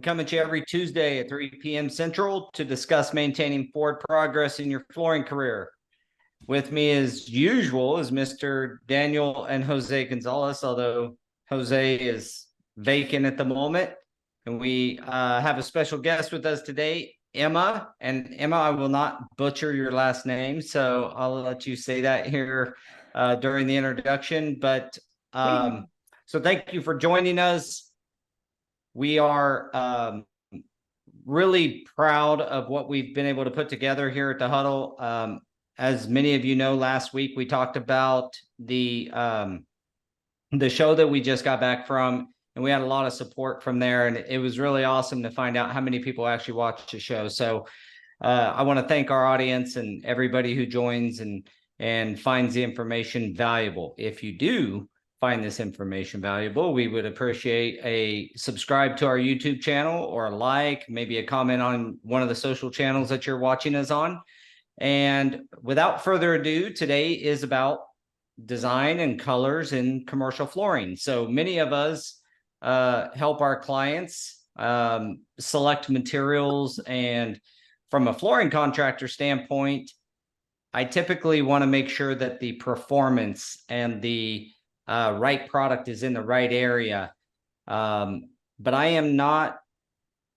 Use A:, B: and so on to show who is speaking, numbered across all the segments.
A: come at you every Tuesday at 3 p.m. Central to discuss maintaining forward progress in your flooring career. With me, as usual, is Mr. Daniel and Jose Gonzalez, although Jose is vacant at the moment. And we have a special guest with us today, Emma. And Emma, I will not butcher your last name, so I'll let you say that here during the introduction. But so thank you for joining us. We are really proud of what we've been able to put together here at the Huddle. As many of you know, last week we talked about the show that we just got back from, and we had a lot of support from there, and it was really awesome to find out how many people actually watched the show. So I want to thank our audience and everybody who joins and finds the information valuable. If you do find this information valuable, we would appreciate a subscribe to our YouTube channel, or a like, maybe a comment on one of the social channels that you're watching us on. And without further ado, today is about design and colors in commercial flooring. So many of us help our clients select materials, and from a flooring contractor standpoint, I typically want to make sure that the performance and the right product is in the right area. But I am not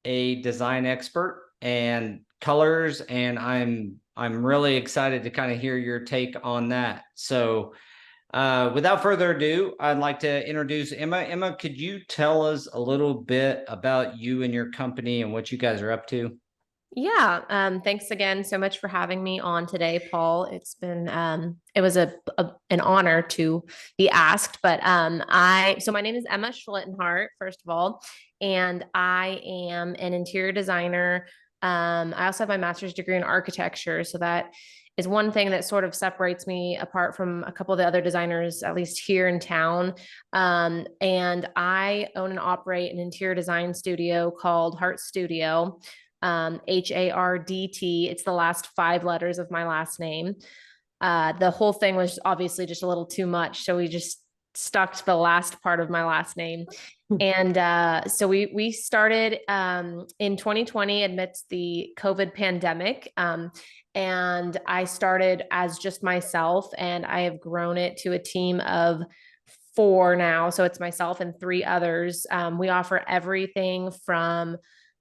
A: a design expert and colors, and I'm really excited to kind of hear your take on that. So without further ado, I'd like to introduce Emma. Emma, could you tell us a little bit about you and your company and what you guys are up to?
B: Yeah. Thanks again so much for having me on today, Paul. It's been it was an honor to be asked. But so my name is Emma Schlittenhardt, first of all, and I am an interior designer. I also have my master's degree in architecture, so that is one thing that sort of separates me apart from a couple of the other designers, at least here in town. And I own and operate an interior design studio called Hardt Studio. Hardt. It's the last 5 letters of my last name. The whole thing was obviously just a little too much, so we just stuck to the last part of my last name. And so we started in 2020 amidst the COVID pandemic. And I started as just myself, and I have grown it to a team of 4 now. So it's myself and 3 others. We offer everything from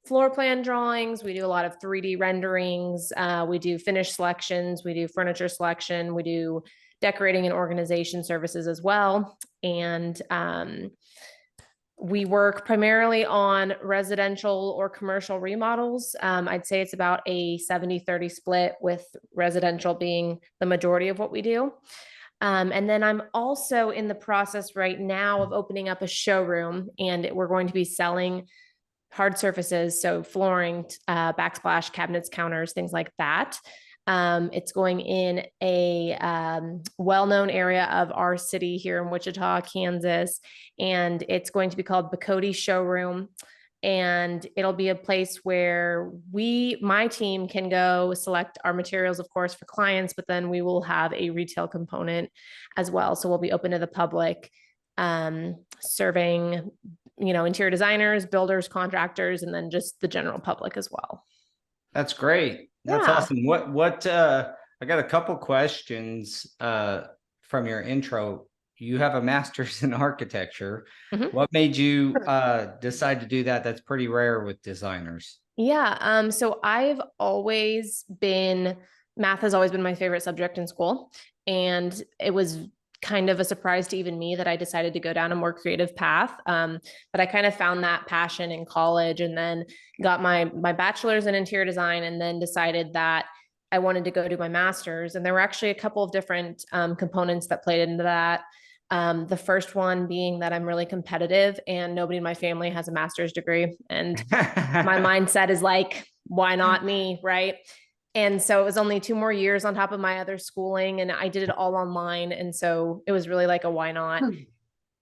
B: floor plan drawings. We do a lot of 3D renderings. We do finish selections. We do furniture selection. We do decorating and organization services as well. And we work primarily on residential or commercial remodels. I'd say it's about a 70-30 split, with residential being the majority of what we do. And then I'm also in the process right now of opening up a showroom, and we're going to be selling hard surfaces, so flooring, backsplash, cabinets, counters, things like that. It's going in a well-known area of our city here in Wichita, Kansas, and it's going to be called Bacote Showroom. And it'll be a place where my team can go select our materials, of course, for clients, but then we will have a retail component as well. So we'll be open to the public, serving interior designers, builders, contractors, and then just the general public as well.
A: That's great. That's awesome. What I got a couple questions from your intro. You have a master's in architecture. Mm-hmm. What made you decide to do that? That's pretty rare with designers.
B: Yeah. So math has always been my favorite subject in school. And it was kind of a surprise to even me that I decided to go down a more creative path. But I kind of found that passion in college, and then got my bachelor's in interior design, and then decided that I wanted to go do my master's. And there were actually a couple of different components that played into that. The first one being that I'm really competitive, and nobody in my family has a master's degree. And my mindset is like, why not me, right? And so it was only 2 more years on top of my other schooling, and I did it all online. And so it was really like a why not.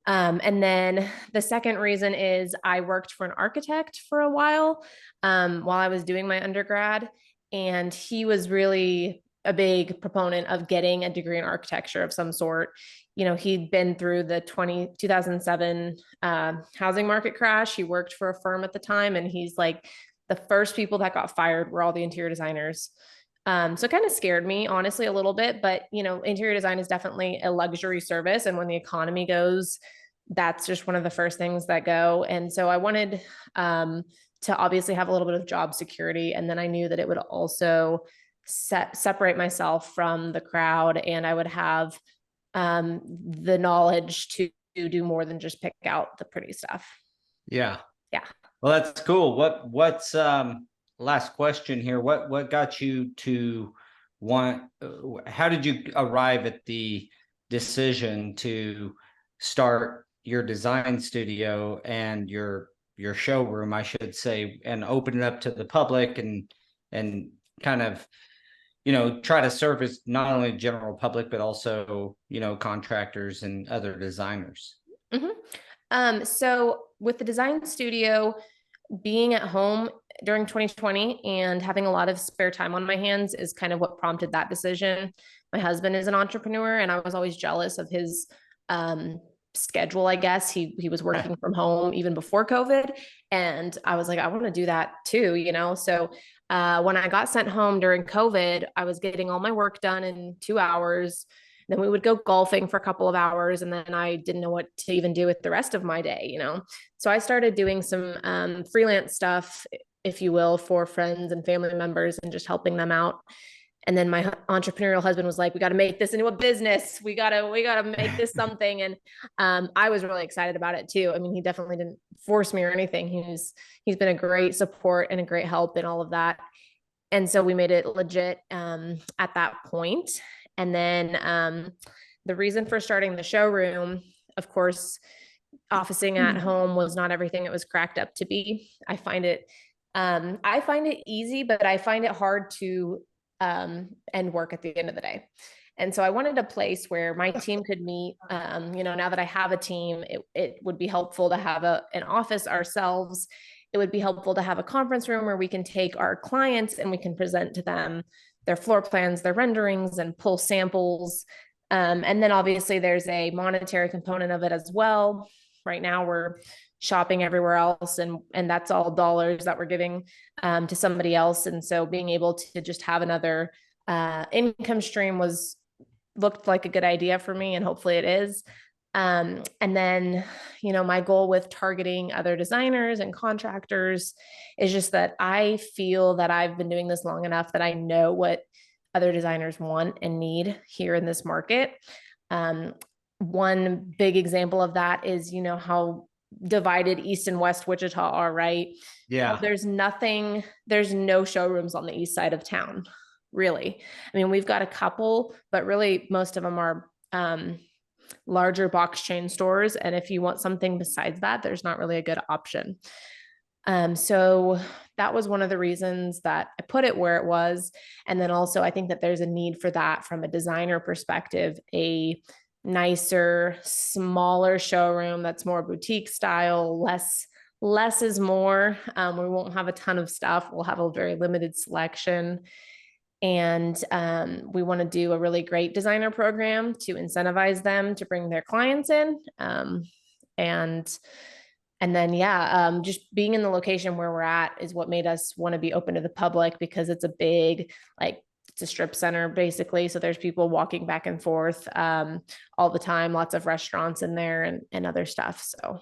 B: And then the second reason is I worked for an architect for a while I was doing my undergrad, and he was really a big proponent of getting a degree in architecture of some sort. You know, he'd been through the 2007 housing market crash. He worked for a firm at the time, and he's like, the first people that got fired were all the interior designers. So it kind of scared me, honestly, a little bit. But, you know, interior design is definitely a luxury service. And when the economy goes, that's just one of the first things that go. And so I wanted to obviously have a little bit of job security. And then I knew that it would also separate myself from the crowd, and I would have the knowledge to do more than just pick out the pretty stuff.
A: Yeah.
B: Yeah.
A: Well, that's cool. What's last question here? What got you to want? How did you arrive at the decision to start your design studio and your showroom, I should say, and open it up to the public and kind of, you know, try to service not only general public but also, you know, contractors and other designers?
B: So with the design studio, being at home during 2020 and having a lot of spare time on my hands is kind of what prompted that decision. My husband is an entrepreneur, and I was always jealous of his schedule, I guess. He was working from home even before COVID. And I was like, I want to do that too, you know? So when I got sent home during COVID, I was getting all my work done in 2 hours. Then we would go golfing for a couple of hours, and then I didn't know what to even do with the rest of my day, you know? So I started doing some freelance stuff, if you will, for friends and family members and just helping them out. And then my entrepreneurial husband was like, we got to make this into a business. We got to make this something. And I was really excited about it too. I mean, he definitely didn't force me or anything. He's been a great support and a great help in all of that. And so we made it legit at that point. And then the reason for starting the showroom, of course, officing at home was not everything it was cracked up to be. I find it easy, but I find it hard to end work at the end of the day. And so I wanted a place where my team could meet. You know, now that I have a team, it would be helpful to have an office ourselves. It would be helpful to have a conference room where we can take our clients and we can present to them their floor plans, their renderings, and pull samples. And then obviously there's a monetary component of it as well. Right now we're shopping everywhere else, and that's all dollars that we're giving to somebody else. And so being able to just have another income stream looked like a good idea for me, and hopefully it is. And then, you know, my goal with targeting other designers and contractors is just that I feel that I've been doing this long enough that I know what other designers want and need here in this market. One big example of that is, you know, how divided East and West Wichita are, right?
A: Yeah.
B: There's no showrooms on the east side of town, really. I mean, we've got a couple, but really most of them are larger box chain stores. And if you want something besides that, there's not really a good option. So that was one of the reasons that I put it where it was. And then also I think that there's a need for that from a designer perspective, a nicer, smaller showroom that's more boutique style, less is more. We won't have a ton of stuff. We'll have a very limited selection. And we want to do a really great designer program to incentivize them to bring their clients in. And then, yeah, just being in the location where we're at is what made us want to be open to the public, because it's a big, like, it's a strip center basically. So there's people walking back and forth all the time, lots of restaurants in there and other stuff. So.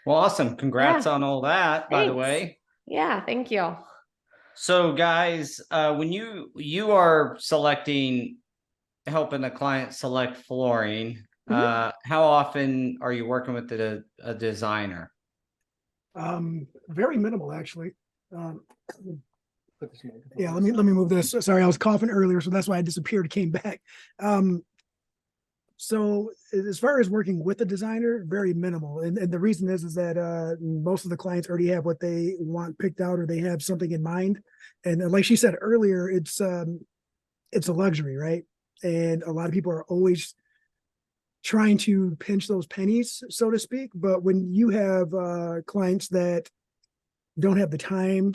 A: Well, awesome. Congrats on all that, by the way.
B: Yeah, thank you.
A: So guys, when you are helping a client select flooring, how often are you working with a designer?
C: Very minimal, actually. Yeah, let me move this. Sorry, I was coughing earlier, so that's why I disappeared, came back. So as far as working with a designer, very minimal. And the reason is that most of the clients already have what they want picked out, or they have something in mind. And like she said earlier, it's a luxury, right? And a lot of people are always trying to pinch those pennies, so to speak. But when you have clients that don't have the time,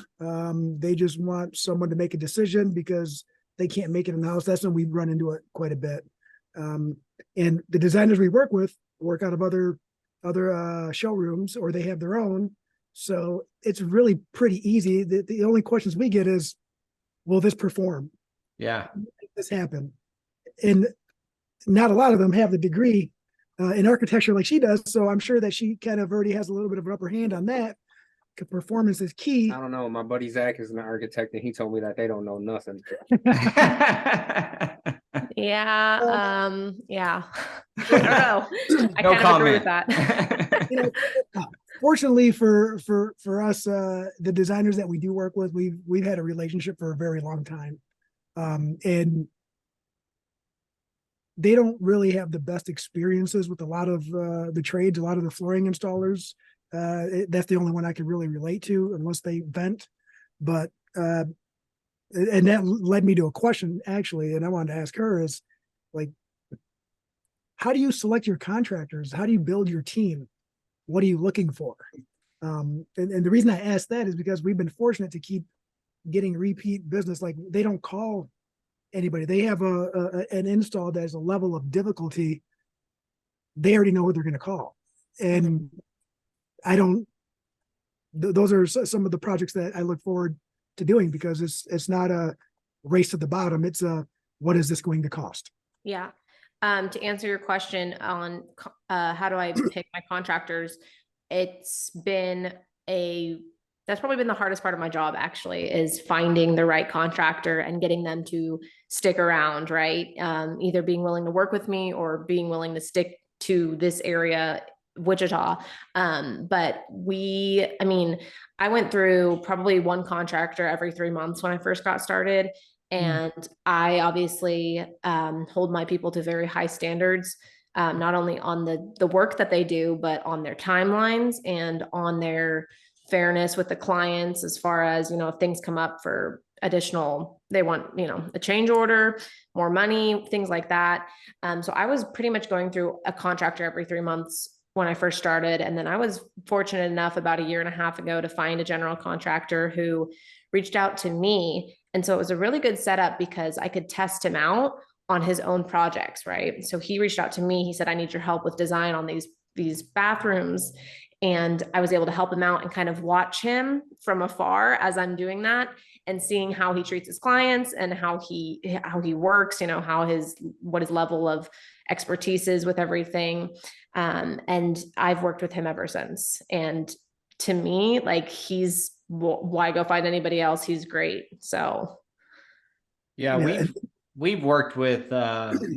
C: they just want someone to make a decision because they can't make it in the house. That's when we run into it quite a bit. And the designers we work with work out of other showrooms, or they have their own. So it's really pretty easy. The only questions we get is, will this perform?
A: Yeah.
C: Make this happen? And not a lot of them have the degree in architecture like she does. So I'm sure that she kind of already has a little bit of an upper hand on that. Performance is key.
D: I don't know. My buddy Zach is an architect, and he told me that they don't know nothing.
B: Yeah. Yeah. I don't know. I
A: No
B: kind of agree with
A: comment.
B: that.
C: You know, fortunately for us, the designers that we do work with, we've had a relationship for a very long time, and they don't really have the best experiences with a lot of the trades, a lot of the flooring installers. That's the only one I can really relate to, unless they vent. But and that led me to a question, actually, and I wanted to ask her is, like, how do you select your contractors? How do you build your team? What are you looking for? And the reason I asked that is because we've been fortunate to keep getting repeat business. Like, they don't call anybody. They have an install that has a level of difficulty. They already know who they're going to call. And I don't, those are some of the projects that I look forward to doing, because it's not a race to the bottom. It's what is this going to cost?
B: Yeah. To answer your question on how do I pick my contractors, that's probably been the hardest part of my job, actually, is finding the right contractor and getting them to stick around, right? Either being willing to work with me or being willing to stick to this area, Wichita. But I went through probably one contractor every 3 months when I first got started. And I obviously hold my people to very high standards, not only on the work that they do, but on their timelines and on their fairness with the clients, as far as, if things come up for additional, they want, a change order, more money, things like that. So I was pretty much going through a contractor every 3 months when I first started. And then I was fortunate enough about 1.5 years ago to find a general contractor who reached out to me. And so it was a really good setup because I could test him out on his own projects, right? So he reached out to me. He said, I need your help with design on these bathrooms. And I was able to help him out and kind of watch him from afar as I'm doing that, and seeing how he treats his clients and how he works, what his level of expertise is with everything. And I've worked with him ever since. And to me, like, why go find anybody else? He's great. So.
A: Yeah. We've worked with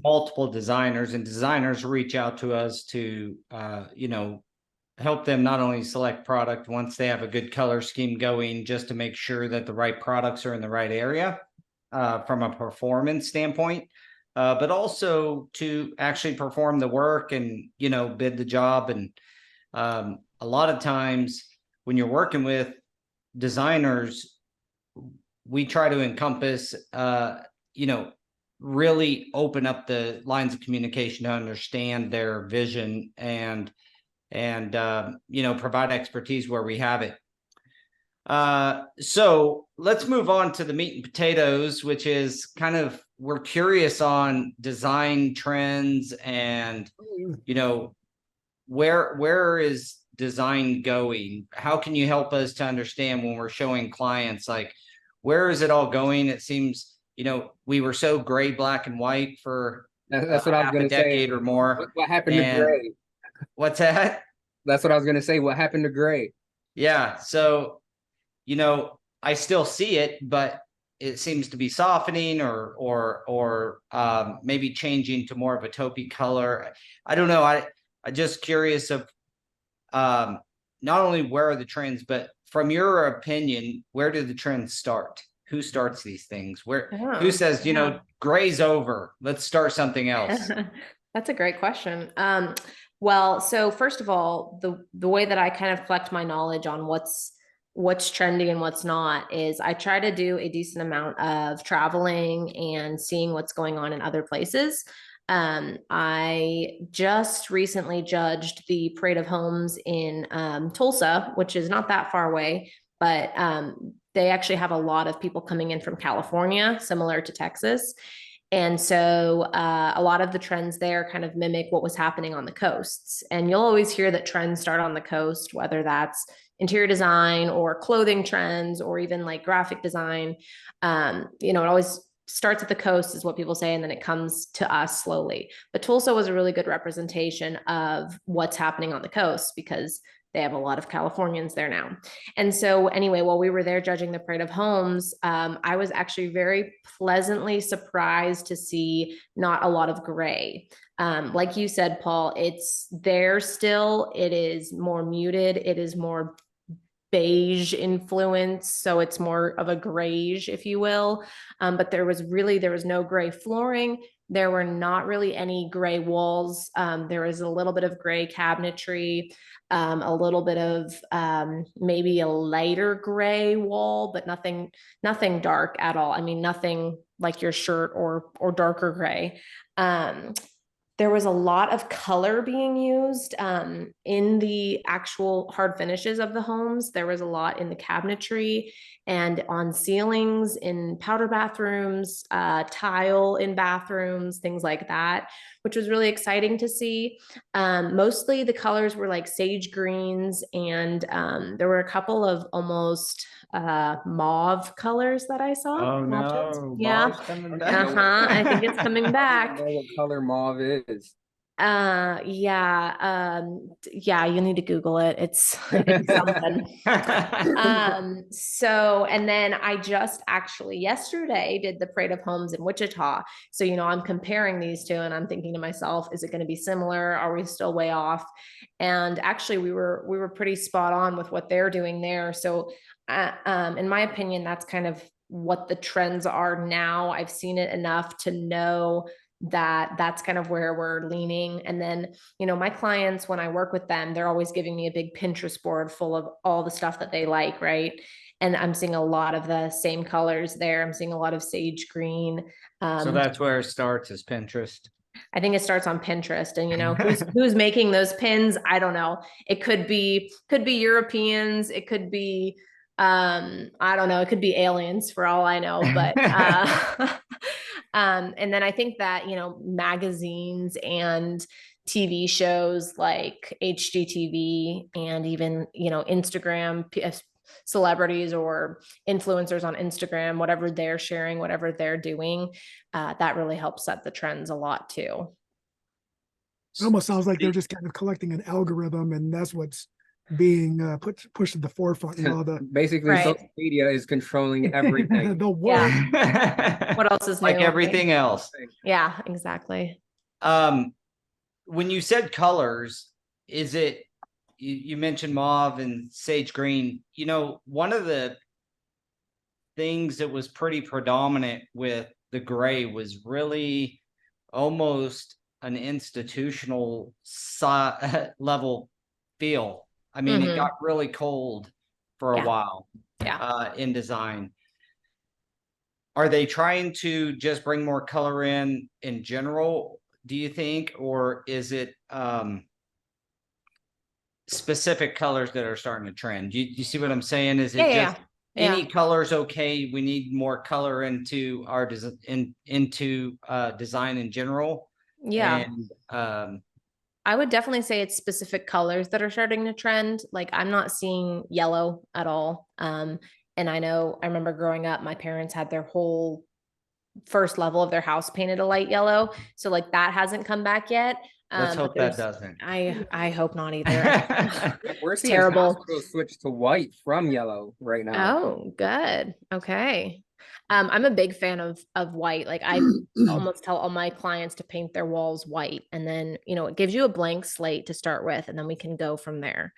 A: multiple designers, and designers reach out to us to, help them not only select product once they have a good color scheme going, just to make sure that the right products are in the right area from a performance standpoint, but also to actually perform the work and, bid the job. And a lot of times when you're working with designers, we try to encompass, really open up the lines of communication to understand their vision and provide expertise where we have it. So let's move on to the meat and potatoes, which is kind of, we're curious on design trends and, where is design going? How can you help us to understand when we're showing clients, like, where is it all going? It seems, we were so gray, black and white for
D: That's what I was going to say.
A: A decade or more.
D: What happened to gray?
A: What's that?
D: That's what I was going to say. What happened to gray?
A: Yeah. So, I still see it, but it seems to be softening or maybe changing to more of a taupey color. I don't know. I just curious of not only where are the trends, but from your opinion, where do the trends start? Who starts these things? Who says, gray's over, let's start something else?
B: That's a great question. Well, so first of all, the way that I kind of collect my knowledge on what's trendy and what's not is I try to do a decent amount of traveling and seeing what's going on in other places. I just recently judged the Parade of Homes in Tulsa, which is not that far away, but they actually have a lot of people coming in from California, similar to Texas. And so a lot of the trends there kind of mimic what was happening on the coasts. And you'll always hear that trends start on the coast, whether that's interior design or clothing trends or even like graphic design. It always starts at the coast is what people say, and then it comes to us slowly. But Tulsa was a really good representation of what's happening on the coast because they have a lot of Californians there now. And so anyway, while we were there judging the Parade of Homes, I was actually very pleasantly surprised to see not a lot of gray. Like you said, Paul, it's there still. It is more muted. It is more beige influence. So it's more of a grayish, if you will. But there was no gray flooring. There were not really any gray walls. There was a little bit of gray cabinetry, a little bit of maybe a lighter gray wall, but nothing dark at all. I mean, nothing like your shirt or darker gray. There was a lot of color being used in the actual hard finishes of the homes. There was a lot in the cabinetry and on ceilings, in powder bathrooms, tile in bathrooms, things like that, which was really exciting to see. Mostly the colors were like sage greens, and there were a couple of almost mauve colors that I saw.
A: Oh
B: Mauve tones.
A: no,
B: Yeah.
A: Mauve's coming back.
B: I think it's coming
D: I
B: back.
D: don't know what color mauve is.
B: Yeah, you need to Google it. It's something. And then I just actually yesterday did the Parade of Homes in Wichita. So, I'm comparing these two and I'm thinking to myself, is it going to be similar? Are we still way off? And actually we were pretty spot on with what they're doing there. So, in my opinion, that's kind of what the trends are now. I've seen it enough to know that that's kind of where we're leaning. And then, my clients, when I work with them, they're always giving me a big Pinterest board full of all the stuff that they like, right? And I'm seeing a lot of the same colors there. I'm seeing a lot of sage green.
A: So that's where it starts, is Pinterest.
B: I think it starts on Pinterest, and who's making those pins? I don't know. It could be Europeans. It could be, I don't know. It could be aliens for all I know, but, and then I think that, magazines and TV shows like HGTV and even, Instagram, celebrities or influencers on Instagram, whatever they're sharing, whatever they're doing, that really helps set the trends a lot too.
C: It almost sounds like they're just kind of collecting an algorithm, and that's what's being pushed to the forefront.
D: Basically,
B: Right.
D: social media is controlling everything.
C: The world.
B: What else is new?
A: Like everything else.
B: Yeah, exactly.
A: When you said colors, is it, you mentioned mauve and sage green, one of the things that was pretty predominant with the gray was really almost an institutional level feel. I mean, it got really cold for a while in design. Are they trying to just bring more color in general, do you think, or is it specific colors that are starting to trend? Do you see what I'm saying? Is it just any color's okay? We need more color into our design in general.
B: Yeah.
A: And
B: I would definitely say it's specific colors that are starting to trend. Like, I'm not seeing yellow at all. And I remember growing up, my parents had their whole first level of their house painted a light yellow. So like that hasn't come back yet.
A: Let's hope that doesn't.
B: I hope not either.
D: We're seeing
B: terrible.
D: hospitals switch to white from yellow right now.
B: Oh, good. Okay. I'm a big fan of white. Like, I almost tell all my clients to paint their walls white, and then, it gives you a blank slate to start with, and then we can go from there.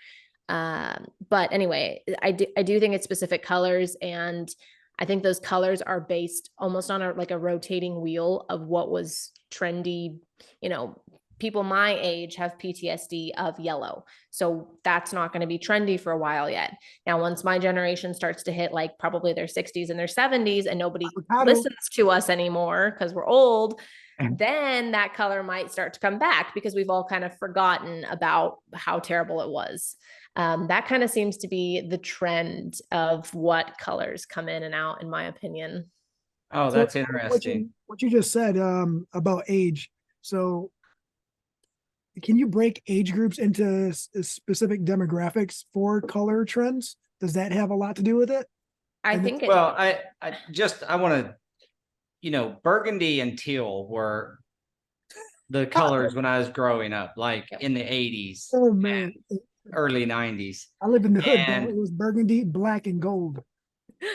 B: But anyway, I do think it's specific colors, and I think those colors are based almost on a rotating wheel of what was trendy. People my age have PTSD of yellow. So that's not going to be trendy for a while yet. Now, once my generation starts to hit probably their 60s and their 70s and nobody listens to us anymore because we're old, then that color might start to come back because we've all kind of forgotten about how terrible it was. That kind of seems to be the trend of what colors come in and out, in my opinion.
A: Oh,
C: So
A: that's interesting.
C: what you just said about age. So can you break age groups into specific demographics for color trends? Does that have a lot to do with it?
B: I think it,
A: Well, I want to, burgundy and teal were the colors when I was growing up, like in the 80s,
C: Oh man,
A: early 90s.
C: I lived in the hood, bro.
A: And
C: It was burgundy, black, and gold.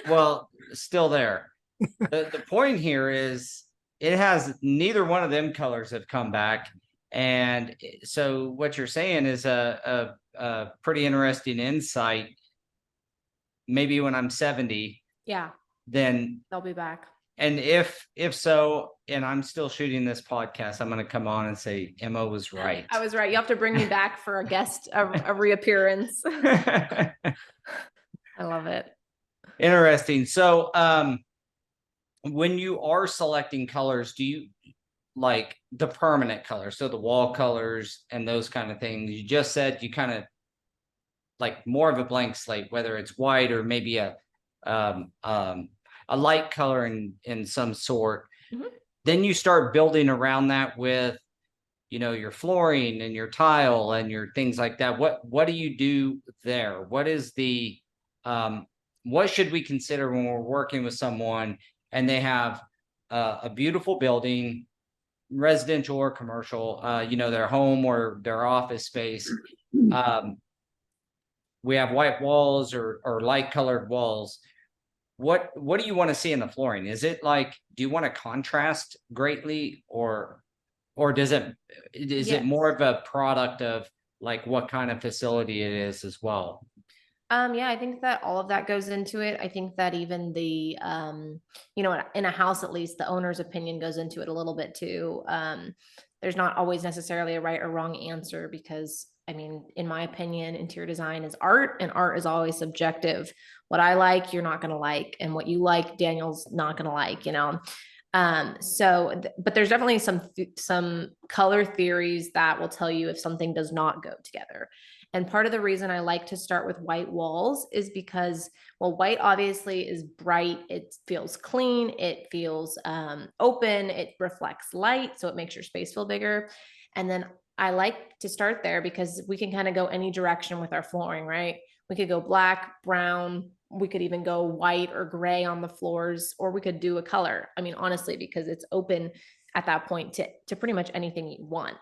A: well, still there. The point here is it has neither one of them colors have come back. And so what you're saying is a pretty interesting insight. Maybe when I'm 70,
B: yeah,
A: then
B: they'll be back.
A: and if so, and I'm still shooting this podcast, I'm going to come on and say Emma was right.
B: I was right. You have to bring me back for a guest, a reappearance. I love it.
A: Interesting. So, when you are selecting colors, do you like the permanent colors? So the wall colors and those kind of things. You just said you kind of like more of a blank slate, whether it's white or maybe a light color in some sort.
B: Mhm.
A: Then you start building around that with, your flooring and your tile and your things like that. What do you do there? What is the what should we consider when we're working with someone and they have a beautiful building, residential or commercial, their home or their office space? We have white walls or light colored walls. What do you want to see in the flooring? Is it like, do you want to contrast greatly, or is it more of a product of like what kind of facility it is as well?
B: Yeah, I think that all of that goes into it. I think that even the, in a house, at least the owner's opinion goes into it a little bit too. There's not always necessarily a right or wrong answer because, I mean, in my opinion, interior design is art and art is always subjective. What I like, you're not going to like, and what you like, Daniel's not going to like, but there's definitely some color theories that will tell you if something does not go together. And part of the reason I like to start with white walls is because, well, white obviously is bright. It feels clean. It feels open. It reflects light. So it makes your space feel bigger. And then I like to start there because we can kind of go any direction with our flooring, right? We could go black, brown. We could even go white or gray on the floors, or we could do a color. I mean, honestly, because it's open at that point to pretty much anything you want.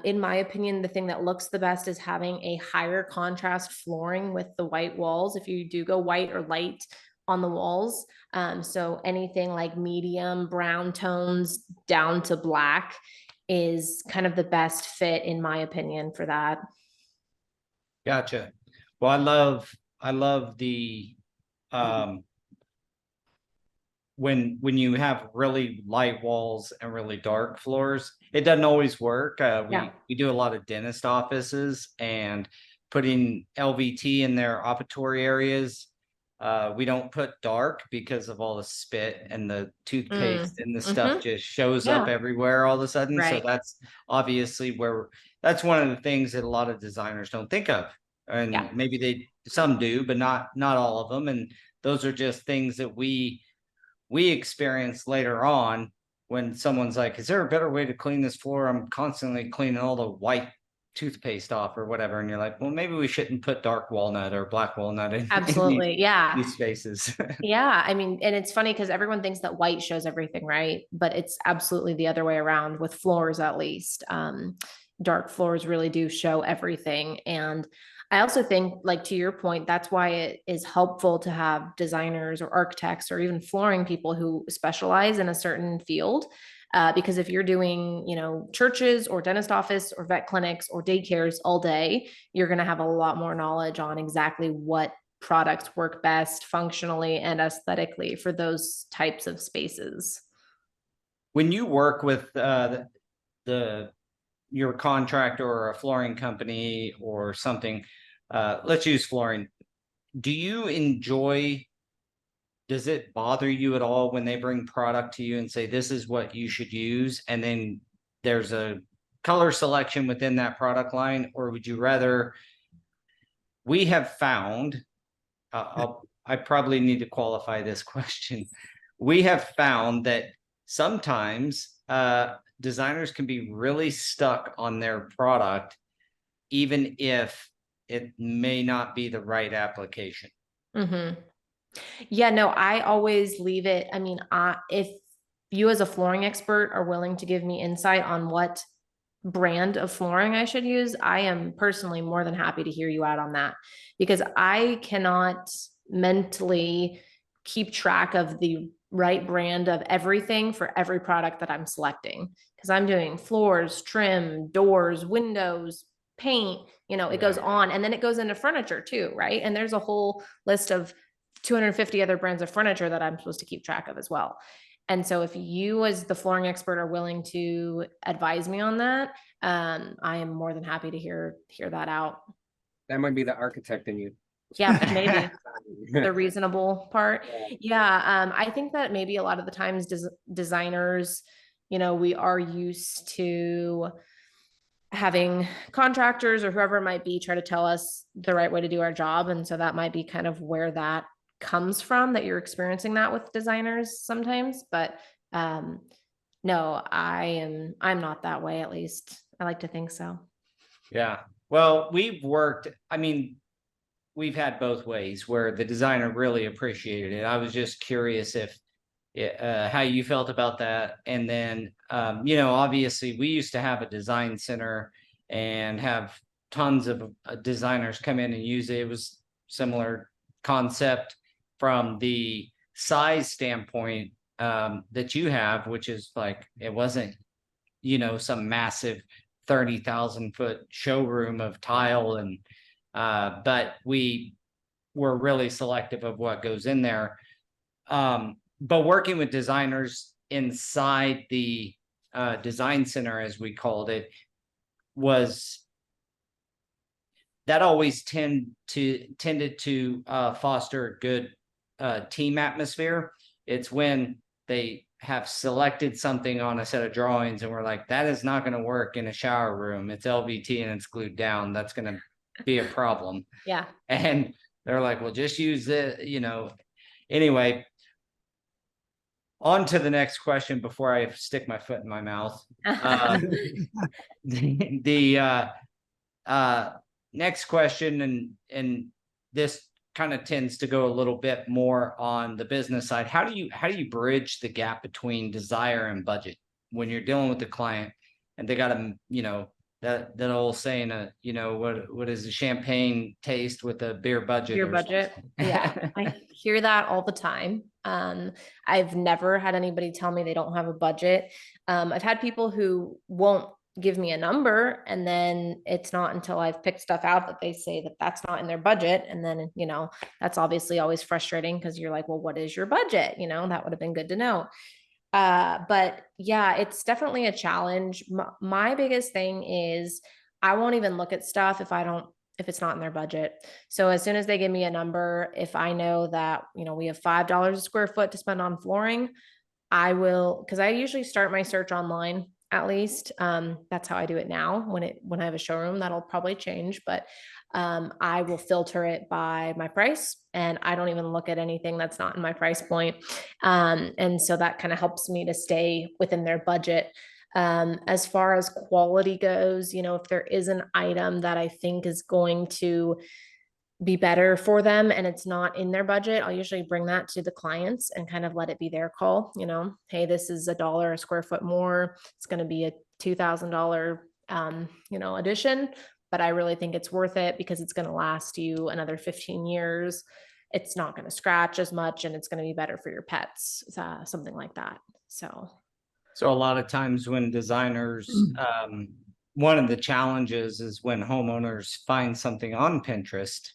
B: In my opinion, the thing that looks the best is having a higher contrast flooring with the white walls. If you do go white or light on the walls, so anything like medium brown tones down to black is kind of the best fit, in my opinion, for that.
A: Gotcha. Well, I love the when you have really light walls and really dark floors. It doesn't always work. We do a lot of dentist offices, and putting LVT in their operatory areas. We don't put dark because of all the spit and the toothpaste and the stuff just shows up everywhere all of a sudden.
B: Right.
A: So that's obviously that's one of the things that a lot of designers don't think of. And maybe some do, but not all of them. And those are just things that we experience later on when someone's like, is there a better way to clean this floor? I'm constantly cleaning all the white toothpaste off or whatever. And you're like, well, maybe we shouldn't put dark walnut or black walnut in these spaces.
B: Yeah. I mean, and it's funny because everyone thinks that white shows everything, right? But it's absolutely the other way around with floors, at least. Dark floors really do show everything. And I also think, like, to your point, that's why it is helpful to have designers or architects or even flooring people who specialize in a certain field. Because if you're doing, churches or dentist office or vet clinics or daycares all day, you're going to have a lot more knowledge on exactly what products work best functionally and aesthetically for those types of spaces.
A: When you work with your contractor or a flooring company or something, let's use flooring. Do you enjoy does it bother you at all when they bring product to you and say, this is what you should use? And then there's a color selection within that product line, or would you rather? We have found, I probably need to qualify this question. We have found that sometimes designers can be really stuck on their product, even if it may not be the right application.
B: Mm-hmm. Yeah, no, I always leave it. I mean, if you as a flooring expert are willing to give me insight on what brand of flooring I should use, I am personally more than happy to hear you out on that, because I cannot mentally keep track of the right brand of everything for every product that I'm selecting, because I'm doing floors, trim, doors, windows, paint, it goes on, and then it goes into furniture too, right? And there's a whole list of 250 other brands of furniture that I'm supposed to keep track of as well. And so if you as the flooring expert are willing to advise me on that, I am more than happy to hear that out.
D: That might be the architect in you.
B: Yeah, maybe the reasonable part. Yeah, I think that maybe a lot of the times designers, we are used to having contractors or whoever it might be try to tell us the right way to do our job. And so that might be kind of where that comes from, that you're experiencing that with designers sometimes. But no, I'm not that way. At least I like to think so.
A: Yeah. Well, we've had both ways where the designer really appreciated it. I was just curious if how you felt about that. And then, obviously we used to have a design center and have tons of designers come in and use it. It was similar concept from the size standpoint that you have, which is like, it wasn't, some massive 30,000 foot showroom of tile, and but we were really selective of what goes in there. But working with designers inside the design center, as we called it, was that always tended to foster a good team atmosphere. It's when they have selected something on a set of drawings and we're like, that is not going to work in a shower room. It's LVT and it's glued down. That's going to be a problem.
B: Yeah.
A: And they're like, well, just use it, Anyway, on to the next question before I stick my foot in my mouth. The next question, and this kind of tends to go a little bit more on the business side. How do you bridge the gap between desire and budget when you're dealing with the client and they got to, that old saying, what is a champagne taste with a beer budget?
B: Beer budget. Yeah, I hear that all the time. I've never had anybody tell me they don't have a budget. I've had people who won't give me a number, and then it's not until I've picked stuff out that they say that that's not in their budget. And then, that's obviously always frustrating, because you're like, well, what is your budget? That would have been good to know. But yeah, it's definitely a challenge. My biggest thing is I won't even look at stuff if it's not in their budget. So as soon as they give me a number, if I know that, we have $5 a square foot to spend on flooring, I will, because I usually start my search online, at least. That's how I do it now. When I have a showroom, that'll probably change, but I will filter it by my price, and I don't even look at anything that's not in my price point. And so that kind of helps me to stay within their budget. As far as quality goes, if there is an item that I think is going to be better for them and it's not in their budget, I'll usually bring that to the clients and kind of let it be their call. Hey, this is $1 a square foot more. It's going to be a $2,000, addition, but I really think it's worth it because it's going to last you another 15 years. It's not going to scratch as much, and it's going to be better for your pets, something like that. So
A: a lot of times when designers, one of the challenges is when homeowners find something on Pinterest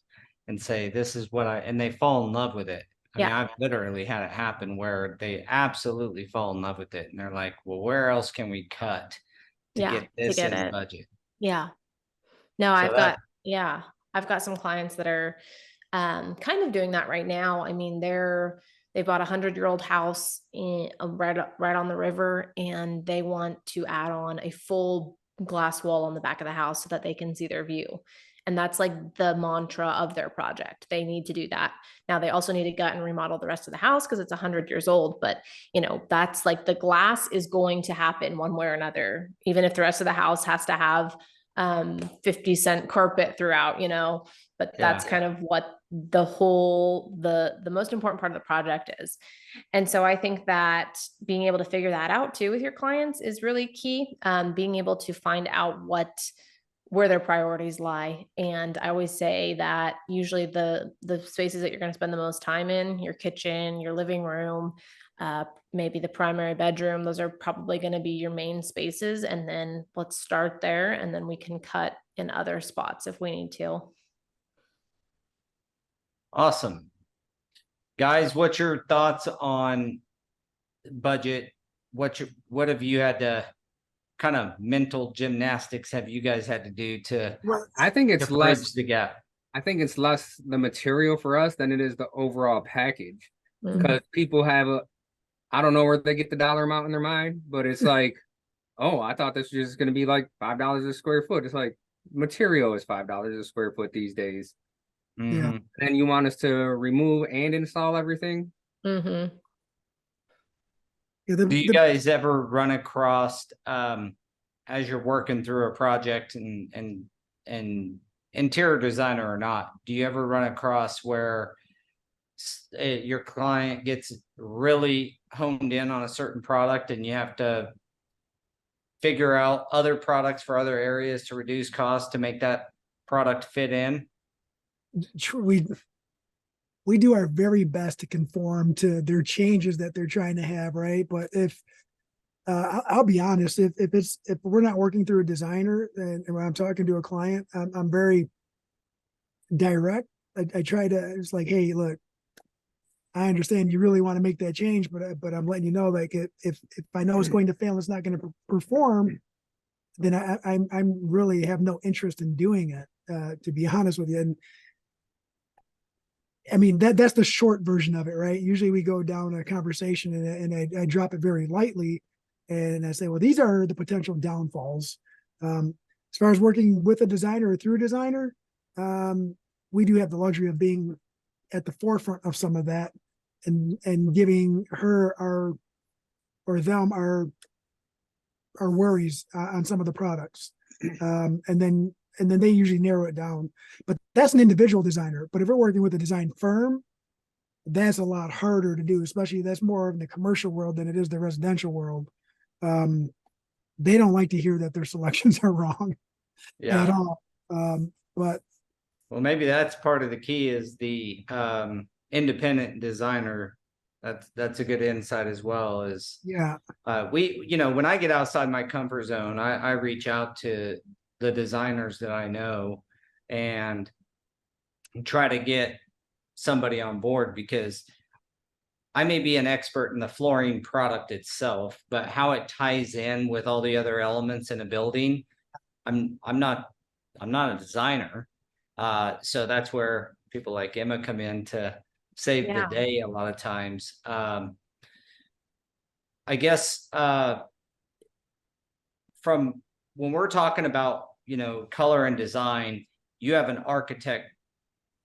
A: and say, this is what and they fall in love with it. I mean, I've literally had it happen where they absolutely fall in love with it. And they're like, well, where else can we cut to get this in the budget?
B: Yeah. No, I've got some clients that are kind of doing that right now. I mean, they're They bought a 100-year-old house in right on the river, and they want to add on a full glass wall on the back of the house so that they can see their view. And that's like the mantra of their project. They need to do that. Now they also need to gut and remodel the rest of the house because it's 100 years old. But that's like the glass is going to happen one way or another, even if the rest of the house has to have 50-cent carpet throughout, but that's kind of what the most important part of the project is. And so I think that being able to figure that out too with your clients is really key. Being able to find out where their priorities lie. And I always say that usually the spaces that you're going to spend the most time in, your kitchen, your living room, maybe the primary bedroom, those are probably going to be your main spaces. And then let's start there, and then we can cut in other spots if we need to.
A: Awesome. Guys, what's your thoughts on budget? What have you had to kind of mental gymnastics have you guys had to do to
D: I think it's
A: bridge the gap?
D: I think it's less the material for us than it is the overall package,
B: Mhm.
D: because people have I don't know where they get the dollar amount in their mind, but it's like, oh, I thought this was just going to be like $5 a square foot. It's like material is $5 a square foot these days.
C: Yeah.
D: And you want us to remove and install everything?
B: Mm-hmm.
C: Yeah,
A: Do you guys ever run across as you're working through a project and interior designer or not, do you ever run across where your client gets really honed in on a certain product and you have to figure out other products for other areas to reduce costs to make that product fit in?
C: we do our very best to conform to their changes that they're trying to have, right? But if I'll be honest, if we're not working through a designer and when I'm talking to a client, I'm very direct. I try to, it's like, hey, look, I understand you really want to make that change, but I'm letting you know, like, if I know it's going to fail, it's not going to perform, then I'm really have no interest in doing it, to be honest with you. And I mean, that's the short version of it, right? Usually we go down a conversation and I drop it very lightly and I say, well, these are the potential downfalls. As far as working with a designer or through a designer, we do have the luxury of being at the forefront of some of that and giving her or them our worries on some of the products. And then they usually narrow it down. But that's an individual designer. But if we're working with a design firm, that's a lot harder to do, especially that's more in the commercial world than it is the residential world. They don't like to hear that their selections are wrong at all. But
A: well, maybe that's part of the key is the independent designer. That's a good insight as well. Is when I get outside my comfort zone, I reach out to the designers that I know and try to get somebody on board, because I may be an expert in the flooring product itself, but how it ties in with all the other elements in a building, I'm not a designer. So that's where people like Emma come in to save the day a lot of times. I guess from when we're talking about, color and design, you have an architect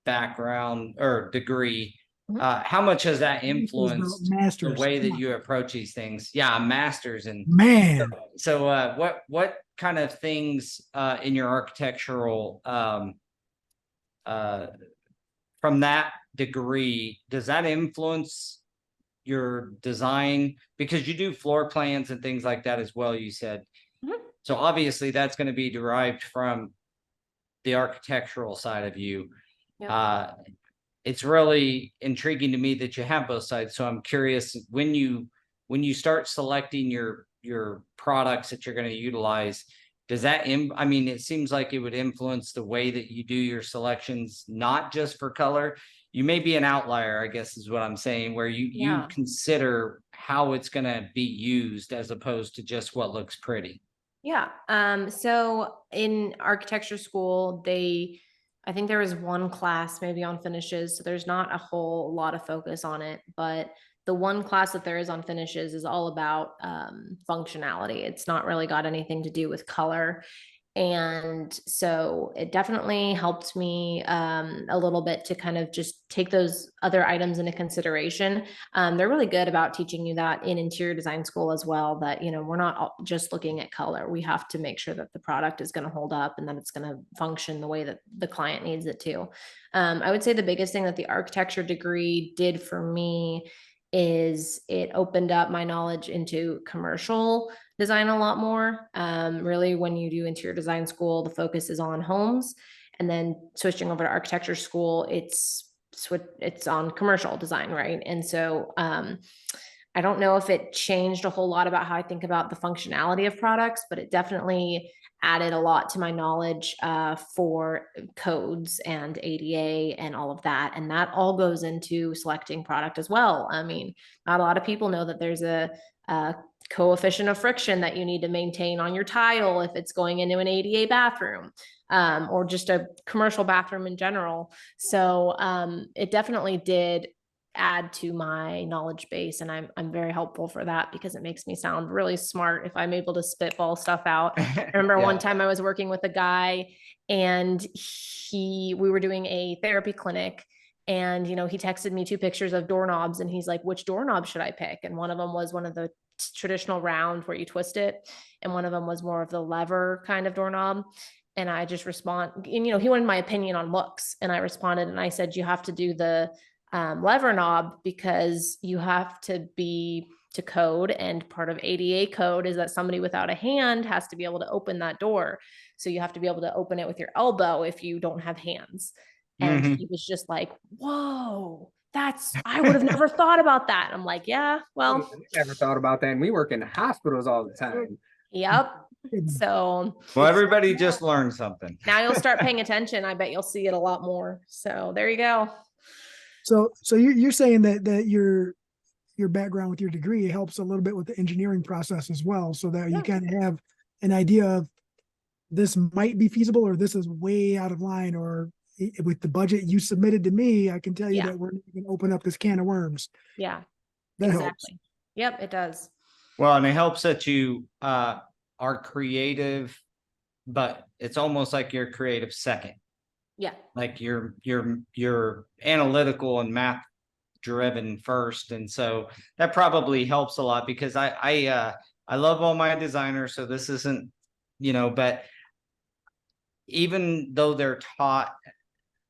A: background or degree. How much has that influenced the way that you approach these things? Yeah, a master's in So what kind of things in your architectural from that degree, does that influence your design? Because you do floor plans and things like that as well, you said. So obviously that's going to be derived from the architectural side of you. It's really intriguing to me that you have both sides. So I'm curious, when you start selecting your products that you're going to utilize, does that I mean, it seems like it would influence the way that you do your selections, not just for color. You may be an outlier, I guess is what I'm saying, where you consider how it's going to be used as opposed to just what looks pretty.
B: So in architecture school, they I think there is one class maybe on finishes, so there's not a whole lot of focus on it, but the one class that there is on finishes is all about functionality. It's not really got anything to do with color. And so it definitely helped me a little bit to kind of just take those other items into consideration. They're really good about teaching you that in interior design school as well, that, you know, we're not just looking at color. We have to make sure that the product is going to hold up and that it's going to function the way that the client needs it to. I would say the biggest thing that the architecture degree did for me is it opened up my knowledge into commercial design a lot more. Really, when you do interior design school, the focus is on homes, and then switching over to architecture school, it's on commercial design, right? And so I don't know if it changed a whole lot about how I think about the functionality of products, but it definitely added a lot to my knowledge for codes and ADA and all of that. And that all goes into selecting product as well. I mean, not a lot of people know that there's a coefficient of friction that you need to maintain on your tile if it's going into an ADA bathroom, or just a commercial bathroom in general. So it definitely did add to my knowledge base, and I'm very helpful for that because it makes me sound really smart if I'm able to spitball stuff out. I remember one time I was working with a guy, and we were doing a therapy clinic, and you know, he texted me 2 pictures of doorknobs, and he's like, which doorknob should I pick? And one of them was one of the traditional round where you twist it, and one of them was more of the lever kind of doorknob. And I just respond, and you know, he wanted my opinion on looks, and I responded and I said, you have to do the lever knob because you have to be to code, and part of ADA code is that somebody without a hand has to be able to open that door. So you have to be able to open it with your elbow if you don't have hands. And he was just like, whoa, I would have never thought about that. I'm like, yeah, well,
D: Never thought about that. And we work in hospitals all the time.
B: yep. So
A: Well, everybody just learned something.
B: now you'll start paying attention. I bet you'll see it a lot more. So there you go.
C: So you're saying that your background with your degree helps a little bit with the engineering process as well, so that you kind of have an idea of this might be feasible or this is way out of line, or with the budget you submitted to me, I can tell you that we're going to open up this can of worms.
B: Yeah,
C: that
B: exactly.
C: helps.
B: Yep, it does.
A: Well, and it helps that you are creative, but it's almost like you're creative second.
B: Yeah.
A: Like you're analytical and math driven first, and so that probably helps a lot, because I love all my designers, so this isn't, you know, but even though they're taught,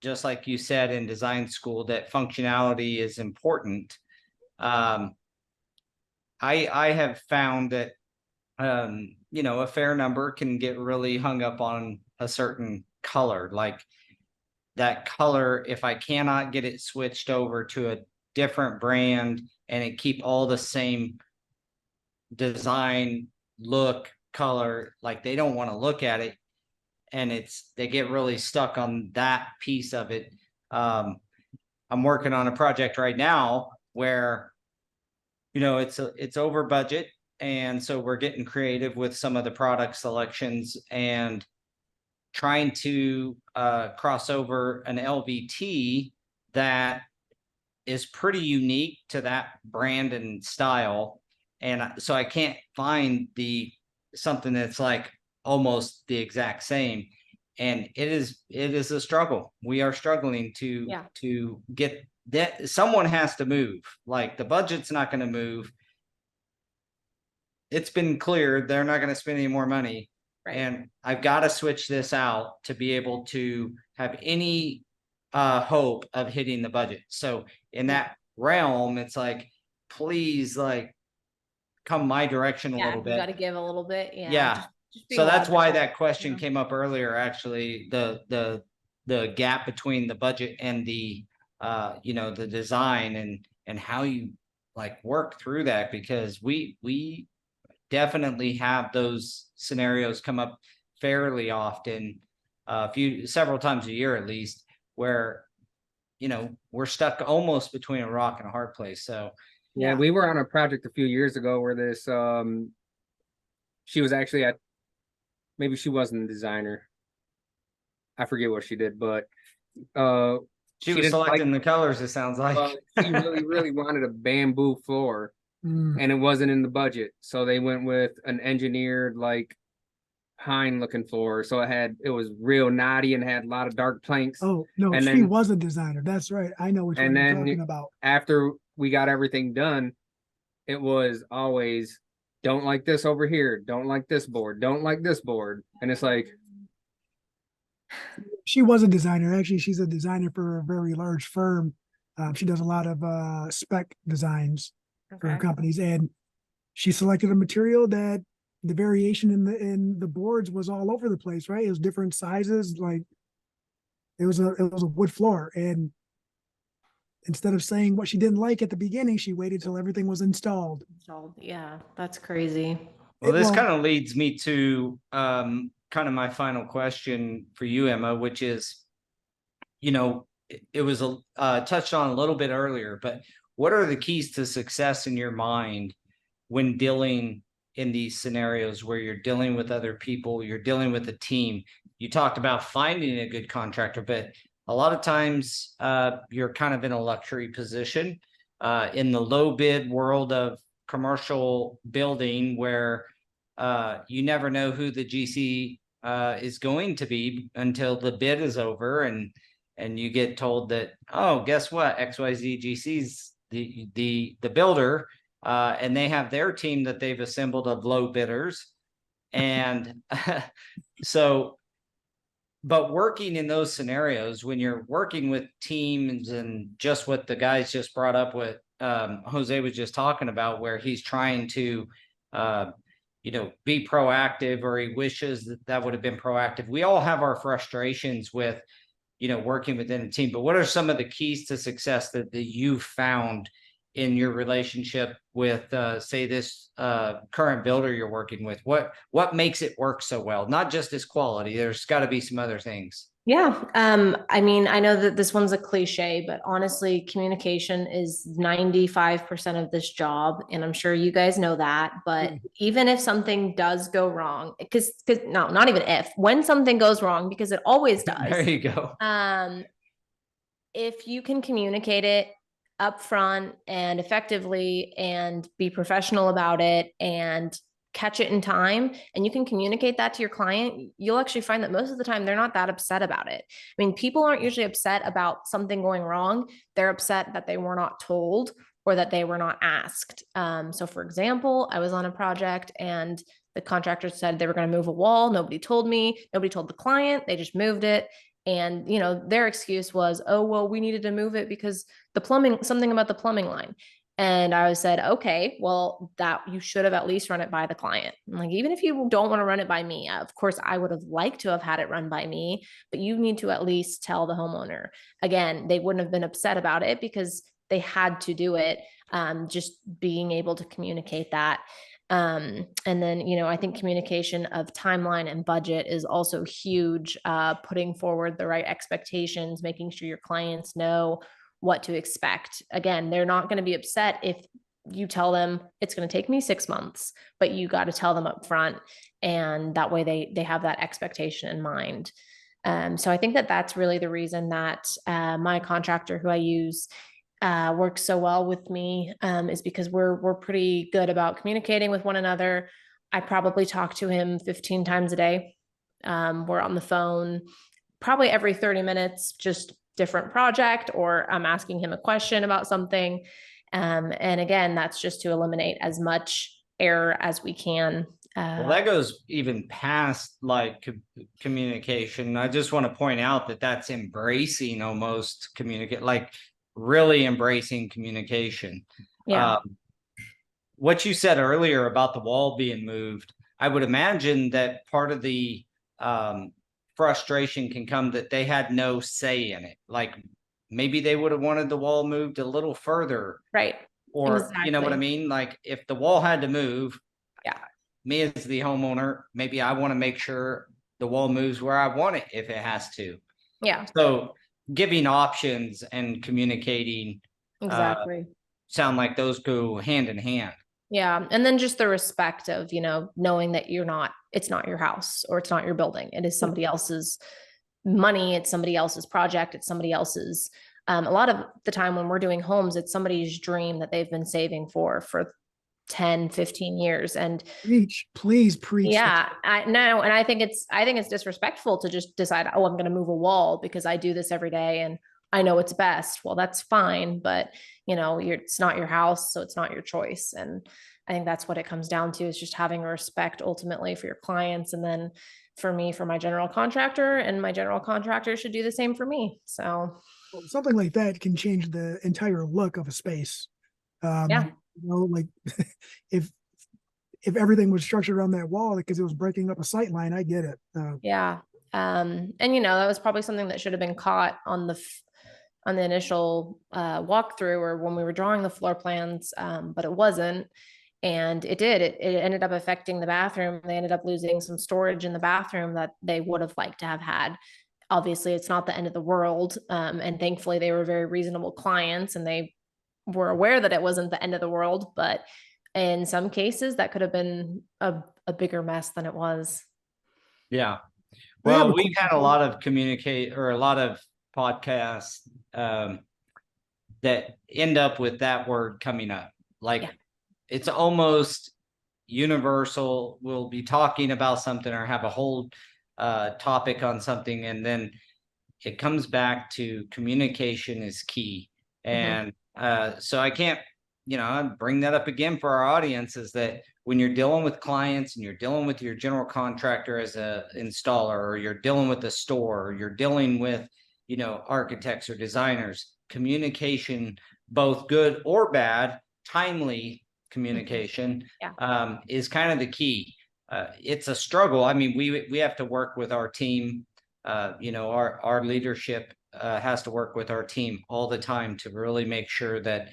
A: just like you said, in design school, that functionality is important, I have found that you know, a fair number can get really hung up on a certain color. Like that color, if I cannot get it switched over to a different brand and it keep all the same design, look, color, like they don't want to look at it, and they get really stuck on that piece of it. I'm working on a project right now where, you know, it's over budget, and so we're getting creative with some of the product selections and trying to cross over an LVT that is pretty unique to that brand and style. And so I can't find something that's like almost the exact same. And it is a struggle. We are struggling to get that. Someone has to move. Like the budget's not going to move. It's been clear they're not going to spend any more money. Right. And I've got to switch this out to be able to have any hope of hitting the budget. So in that realm, it's like, please, like, come my direction a little bit.
B: You got to give a little bit.
A: Yeah. So that's why that question came up earlier. Actually, the gap between the budget and the you know, the design and how you like work through that, because we definitely have those scenarios come up fairly often, several times a year at least, where, you know, we're stuck almost between a rock and a hard place. So
D: yeah, we were on a project a few years ago where this she was actually maybe she wasn't a designer. I forget what she did, but
A: She
D: she
A: was
D: didn't like,
A: selecting the colors, it sounds like.
D: she really wanted a bamboo floor,
C: Mm.
D: and it wasn't in the budget. So they went with an engineered like pine looking floor. So it was real knotty and had a lot of dark planks.
C: Oh, no,
D: And
C: she
D: then
C: was a designer. That's right. I know which one
D: and
C: you're
D: then
C: talking about.
D: after we got everything done, it was always don't like this over here, don't like this board, don't like this board. And it's like,
C: She was a designer. Actually, she's a designer for a very large firm. She does a lot of spec designs for
B: Okay.
C: companies, and she selected a material that the variation in the boards was all over the place, right? It was different sizes, like it was a wood floor. And instead of saying what she didn't like at the beginning, she waited till everything was installed.
B: So, yeah, that's crazy.
A: Well, this
C: Well,
A: kind of leads me to kind of my final question for you, Emma, which is, it was touched on a little bit earlier, but what are the keys to success in your mind when dealing in these scenarios where you're dealing with other people, you're dealing with a team? You talked about finding a good contractor, but a lot of times you're kind of in a luxury position in the low bid world of commercial building where you never know who the GC is going to be until the bid is over, and you get told that, oh, guess what, XYZ GC's the builder, and they have their team that they've assembled of low bidders, and so. But working in those scenarios, when you're working with teams and just what the guys just brought up, what Jose was just talking about, where he's trying to, be proactive, or he wishes that would have been proactive. We all have our frustrations with, working within a team. But what are some of the keys to success that you found in your relationship with, say, this current builder you're working with? What makes it work so well? Not just its quality. There's got to be some other things.
B: Yeah. I mean, I know that this one's a cliche, but honestly, communication is 95% of this job. And I'm sure you guys know that. But even if something does go wrong, because no, not even if, when something goes wrong, because it always does.
A: There you go.
B: If you can communicate it upfront and effectively and be professional about it and catch it in time, and you can communicate that to your client, you'll actually find that most of the time they're not that upset about it. I mean, people aren't usually upset about something going wrong. They're upset that they were not told or that they were not asked. So for example, I was on a project and the contractor said they were going to move a wall. Nobody told me, nobody told the client, they just moved it. And, their excuse was, oh, well, we needed to move it because something about the plumbing line. And I said, okay, well, that you should have at least run it by the client. Like, even if you don't want to run it by me, of course, I would have liked to have had it run by me, but you need to at least tell the homeowner. Again, they wouldn't have been upset about it because they had to do it. Just being able to communicate that. And then, I think communication of timeline and budget is also huge. Putting forward the right expectations, making sure your clients know what to expect. Again, they're not going to be upset if you tell them it's going to take me 6 months, but you got to tell them up front. And that way they have that expectation in mind. So I think that's really the reason that my contractor who I use works so well with me, is because we're pretty good about communicating with one another. I probably talk to him 15 times a day. We're on the phone probably every 30 minutes, just different project, or I'm asking him a question about something. And again, that's just to eliminate as much error as we can.
A: Well, that goes even past like communication. I just want to point out that that's embracing almost communicate, like really embracing communication.
B: Yeah.
A: What you said earlier about the wall being moved, I would imagine that part of the frustration can come that they had no say in it. Like maybe they would have wanted the wall moved a little further.
B: Right.
A: Or you know what I
B: Exactly.
A: mean? Like if the wall had to move,
B: Yeah.
A: me as the homeowner, maybe I want to make sure the wall moves where I want it if it has to.
B: Yeah.
A: So giving options and communicating
B: Exactly.
A: sound like those go hand in hand.
B: Yeah. And then just the respect of, knowing that it's not your house or it's not your building. It is somebody else's money. It's somebody else's project. It's somebody else's. A lot of the time when we're doing homes, it's somebody's dream that they've been saving for 10, 15 years. And
C: please preach.
B: yeah, I know. And I think it's disrespectful to just decide, oh, I'm going to move a wall because I do this every day and I know it's best. Well, that's fine, but it's not your house, so it's not your choice. And I think that's what it comes down to, is just having a respect ultimately for your clients. And then for me, for my general contractor, and my general contractor should do the same for me. So
C: something like that can change the entire look of a space.
B: Yeah.
C: Like if everything was structured around that wall because it was breaking up a sight line, I get it.
B: Yeah. And that was probably something that should have been caught on the initial walkthrough, or when we were drawing the floor plans, but it wasn't. And it did. It ended up affecting the bathroom. They ended up losing some storage in the bathroom that they would have liked to have had. Obviously, it's not the end of the world. And thankfully, they were very reasonable clients and they were aware that it wasn't the end of the world. But in some cases, that could have been a bigger mess than it was.
A: Yeah. Well, we've had a lot of podcasts that end up with that word coming up. Like, it's almost universal. We'll be talking about something or have a whole topic on something, and then it comes back to communication is key. And so I can't, bring that up again for our audience, is that when you're dealing with clients and you're dealing with your general contractor as a installer, or you're dealing with a store, or you're dealing with, architects or designers, communication, both good or bad, timely communication is kind of the key. It's a struggle. I mean, we have to work with our team. Our leadership has to work with our team all the time to really make sure that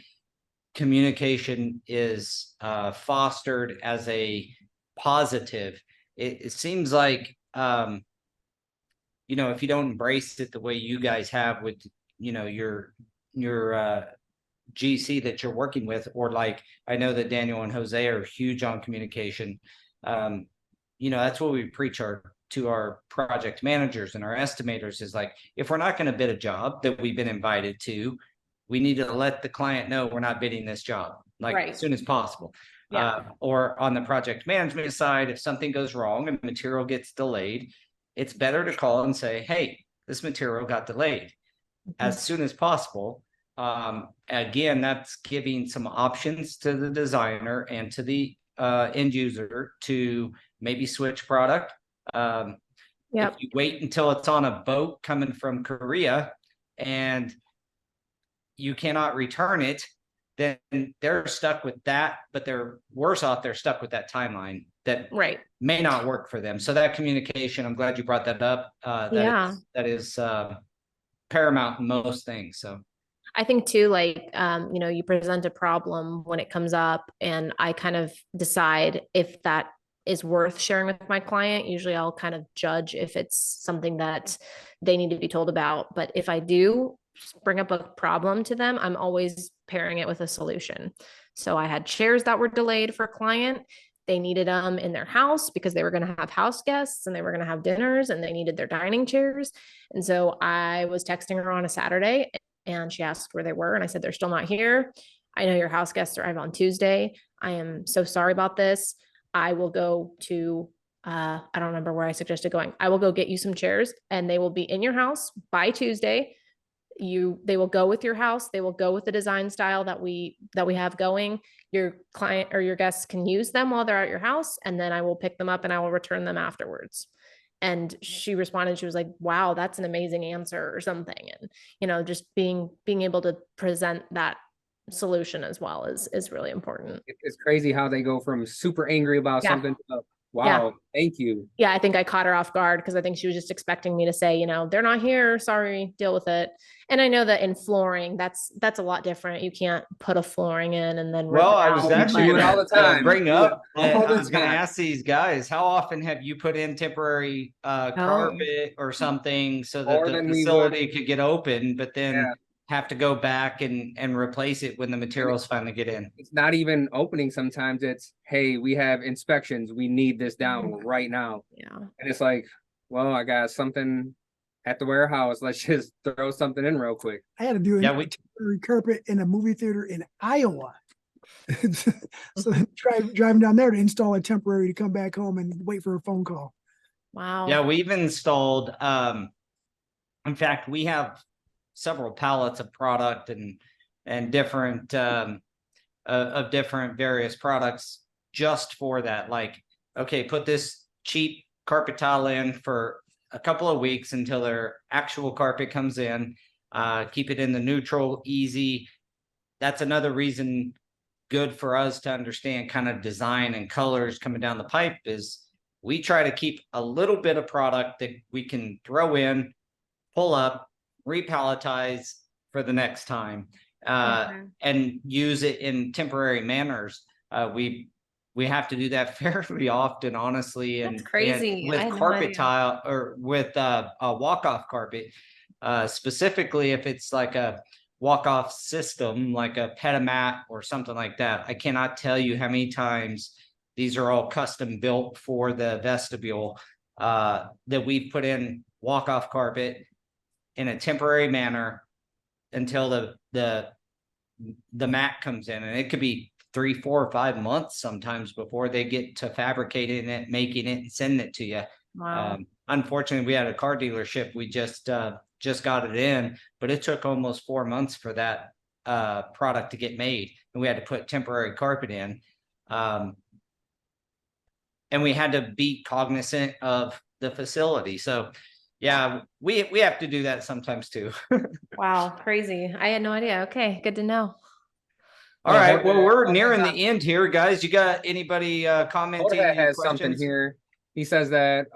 A: communication is fostered as a positive. It seems like, if you don't embrace it the way you guys have with, your GC that you're working with, or like, I know that Daniel and Jose are huge on communication. That's what we preach to our project managers and our estimators, is like, if we're not going to bid a job that we've been invited to, we need to let the client know we're not bidding this job, as soon as possible. Or on the project management side, if something goes wrong and material gets delayed, it's better to call and say, hey, this material got delayed as soon as possible. Again, that's giving some options to the designer and to the end user to maybe switch product. If you wait until it's on a boat coming from Korea and you cannot return it, then they're stuck with that, but they're worse off. They're stuck with that timeline that may not work for them. So that communication, I'm glad you brought that up. That is paramount in most things. So
B: I think too, you present a problem when it comes up, and I kind of decide if that is worth sharing with my client. Usually I'll kind of judge if it's something that they need to be told about. But if I do bring up a problem to them, I'm always pairing it with a solution. So I had chairs that were delayed for a client. They needed them in their house because they were going to have house guests and they were going to have dinners, and they needed their dining chairs. And so I was texting her on a Saturday, and she asked where they were. And I said, they're still not here. I know your house guests arrive on Tuesday. I am so sorry about this. I will go to, I don't remember where I suggested going. I will go get you some chairs, and they will be in your house by Tuesday. They will go with your house. They will go with the design style that we have going. Your client or your guests can use them while they're at your house, and then I will pick them up and I will return them afterwards. And she responded, she was like, wow, that's an amazing answer, or something. And, just being able to present that solution as well is really important.
D: It's crazy how they go from super angry about something to, wow, thank you.
B: Yeah, I think I caught her off guard because I think she was just expecting me to say, they're not here, sorry, deal with it. And I know that in flooring, that's a lot different. You can't put a flooring in and then
A: I was actually
D: do it all the time.
A: Bring up, I was going to ask these guys, how often have you put in temporary carpet or something so that the facility could get open, but then have to go back and replace it when the materials finally get in?
D: It's not even opening. Sometimes it's, hey, we have inspections, we need this down right now.
B: Yeah.
D: And it's like, well, I got something at the warehouse. Let's just throw something in real quick.
C: I had to do
A: Yeah,
C: a temporary carpet in a movie theater in Iowa. So driving down there to install a temporary to come back home and wait for a phone call.
B: Wow.
A: yeah, we've installed, in fact, we have several pallets of product and different, of different various products just for that. Like, okay, put this cheap carpet tile in for a couple of weeks until their actual carpet comes in. Keep it in the neutral, easy. That's another reason good for us to understand kind of design and colors coming down the pipe is we try to keep a little bit of product that we can throw in, pull up, repalletize for the next time, and use it in temporary manners. We have to do that fairly often, honestly.
B: That's
A: And
B: crazy. I
A: with
B: had no
A: carpet
B: idea.
A: tile or with a walk-off carpet, specifically if it's like a walk-off system, like a petamat or something like that. I cannot tell you how many times these are all custom built for the vestibule, that we've put in walk-off carpet in a temporary manner until the mat comes in, and it could be 3, 4, or 5 months sometimes before they get to fabricating it, making it, and sending it to you.
B: Wow.
A: Unfortunately, we had a car dealership. We just got it in, but it took almost 4 months for that product to get made, and we had to put temporary carpet in. And we had to be cognizant of the facility. So yeah, we have to do that sometimes too.
B: Wow. Crazy. I had no idea. Okay. Good to know.
A: All
D: Yeah,
A: right. Well, we're
D: Jorge
A: nearing
D: got-
A: the end here, guys. You got anybody commenting?
D: Jorge
A: Any
D: has something
A: questions?
D: here. He says that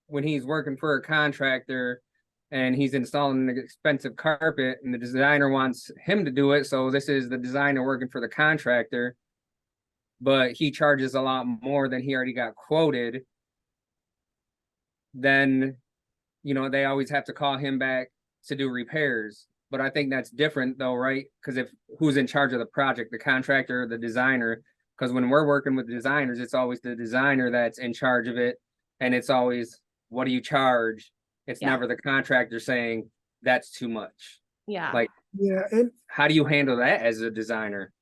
D: when he's working for a contractor and he's installing an expensive carpet and the designer wants him to do it, so this is the designer working for the contractor, but he charges a lot more than he already got quoted, then they always have to call him back to do repairs. But I think that's different though, right? Because if who's in charge of the project, the contractor or the designer? Because when we're working with designers, it's always the designer that's in charge of it. And it's always, what do you charge? It's
B: Yeah.
D: never the contractor saying that's too much.
B: Yeah.
D: Like,
C: Yeah, and
D: how do you handle that as a designer?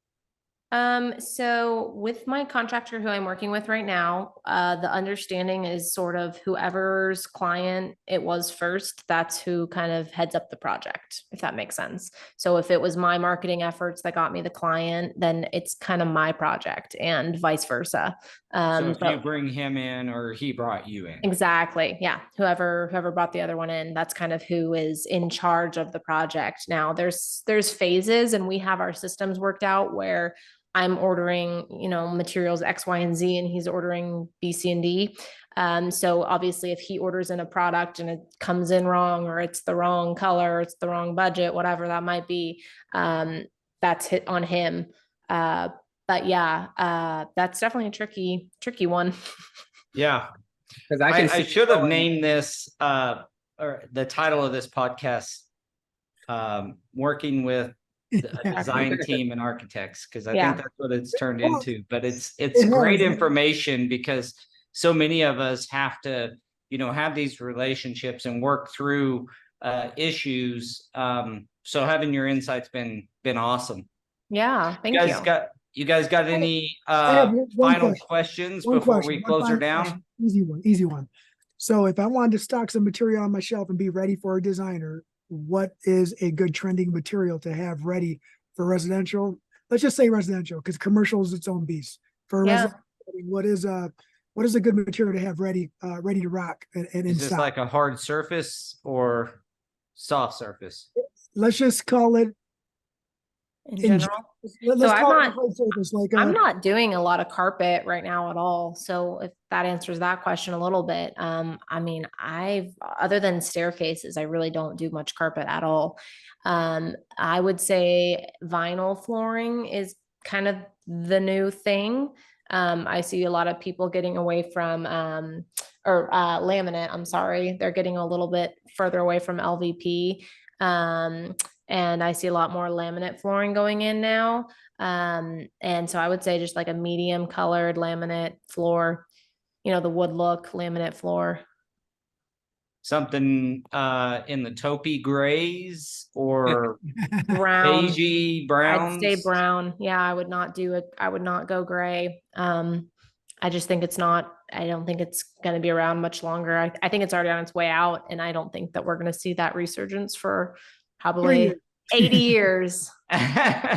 B: So with my contractor who I'm working with right now, the understanding is sort of whoever's client it was first, that's who kind of heads up the project, if that makes sense. So if it was my marketing efforts that got me the client, then it's kind of my project and vice versa.
A: So if you
B: But
A: bring him in or he brought you in.
B: exactly. Yeah. Whoever brought the other one in, that's kind of who is in charge of the project. Now there's phases and we have our systems worked out where I'm ordering, materials X, Y, and Z, and he's ordering B, C, and D. So obviously if he orders in a product and it comes in wrong, or it's the wrong color, or it's the wrong budget, whatever that might be, that's hit on him. But yeah, that's definitely a tricky one.
A: Yeah.
D: Because I can
A: I
D: see
A: should have
D: going-
A: named this or the title of this podcast, working with a design team and architects, because I
B: Yeah.
A: think that's what it's turned
C: Well,
A: into. But it's
C: it
A: great
C: has.
A: information because so many of us have to, have these relationships and work through issues. So having your insights been awesome.
B: Yeah. Thank you.
A: You guys got any
C: I have one
A: final
C: question.
A: questions
C: One
A: before
C: question,
A: we
C: one
A: close her
C: final
A: down?
C: question. Easy one. So if I wanted to stock some material on my shelf and be ready for a designer, what is a good trending material to have ready for residential? Let's just say residential, because commercial is its own beast. For
B: Yeah.
C: residential, what is a good material to have ready to rock and in
A: Is this
C: stock?
A: like a hard surface or soft surface?
C: Let's just call it
B: In
C: in
B: general.
C: let's
B: So I'm
C: call it a
B: not-
C: hard surface, like
B: I'm not doing a lot of carpet right now at all. So if that answers that question a little bit, I mean, other than staircases, I really don't do much carpet at all. I would say vinyl flooring is kind of the new thing. I see a lot of people getting away from, laminate. I'm sorry. They're getting a little bit further away from LVP. And I see a lot more laminate flooring going in now. And so I would say just like a medium colored laminate floor, the wood look laminate floor.
A: something in the taupey grays or
B: Brown.
A: beigey browns?
B: I'd say brown. Yeah, I would not do it. I would not go gray. I just think it's not, I don't think it's going to be around much longer. I think it's already on its way out, and I don't think that we're going to see that resurgence for probably 80 years.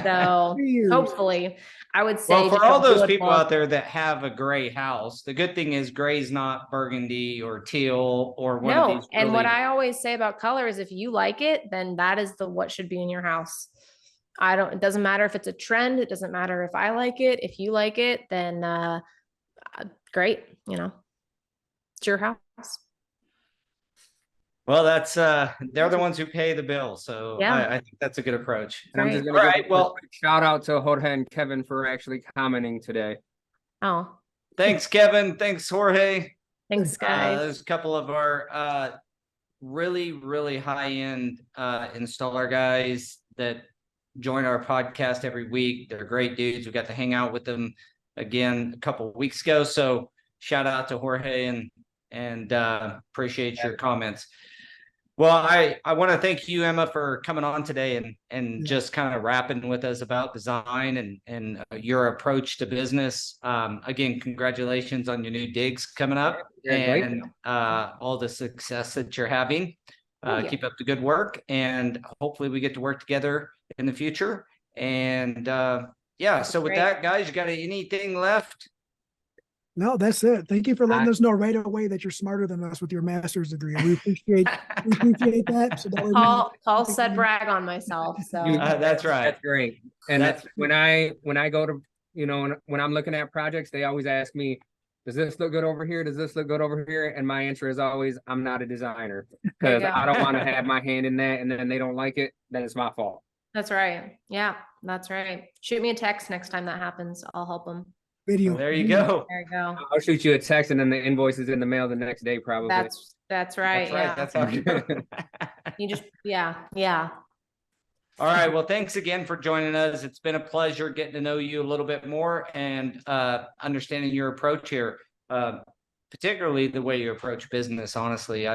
B: So
C: 3 years.
B: hopefully, I would say.
A: Well, for
B: just a
A: all those
B: wood
A: people
B: look.
A: out there that have a gray house, the good thing is gray's not burgundy or teal or one of
B: No,
A: these.
B: and what
A: really-
B: I always say about color is if you like it, then that is what should be in your house. It doesn't matter if it's a trend. It doesn't matter if I like it. If you like it, then great. It's your house.
A: Well, that's they're the ones who pay the bill, so
B: Yeah.
A: I think that's a good approach.
D: And I'm just
B: Right.
D: gonna
A: All
D: give
A: right,
D: a
A: well-
D: quick shout out to Jorge and Kevin for actually commenting today.
B: Oh,
A: Thanks, Kevin. Thanks, Jorge.
B: thanks, guys.
A: There's a couple of our really high-end installer guys that join our podcast every week. They're great dudes. We got to hang out with them again a couple of weeks ago. So shout out to Jorge and appreciate your comments. Well, I want to thank you, Emma, for coming on today and just kind of rapping with us about design and your approach to business. Again, congratulations on your new digs coming up and all the success that you're having.
B: Thank you.
A: Keep up the good work, and hopefully we get to work together in the future. And yeah, so with
B: Great.
A: that, guys, you got anything left?
C: No, that's it. Thank you for letting us know right away that you're smarter than us with your master's degree. We appreciate that. So that way
B: Paul said brag on myself. So
A: That's right.
D: That's great. And
A: That's-
D: that's when I go to, when I'm looking at projects, they always ask me, does this look good over here? Does this look good over here? And my answer is always, I'm not a designer,
B: There you
D: because
B: go.
D: I don't want to have my hand in that. And then they don't like it. Then it's my fault.
B: that's right. Yeah, that's right. Shoot me a text next time that happens. I'll help them.
C: video.
A: There you go.
B: There you go.
D: I'll shoot you a text and then the invoice is in the mail the next day, probably.
B: That's right.
A: That's
B: Yeah.
A: right. That's how good.
B: You just yeah.
A: All right. Well, thanks again for joining us. It's been a pleasure getting to know you a little bit more and understanding your approach here, particularly the way you approach business. Honestly,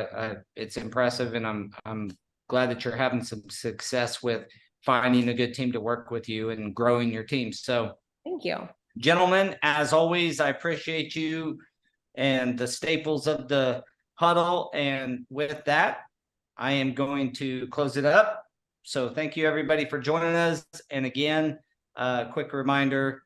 A: it's impressive, and I'm glad that you're having some success with finding a good team to work with you and growing your team. So,
B: Thank you.
A: gentlemen, as always, I appreciate you and the staples of the huddle. And with that, I am going to close it up. So thank you, everybody, for joining us. And again, quick reminder,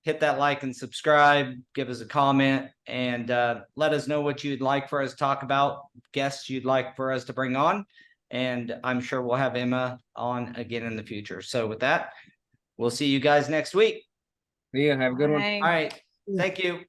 A: hit that like and subscribe, give us a comment, and let us know what you'd like for us to talk about, guests you'd like for us to bring on. And I'm sure we'll have Emma on again in the future. So with that, we'll see you guys next week.
D: Yeah, have a good one.
B: Bye.
A: All right. Thank you.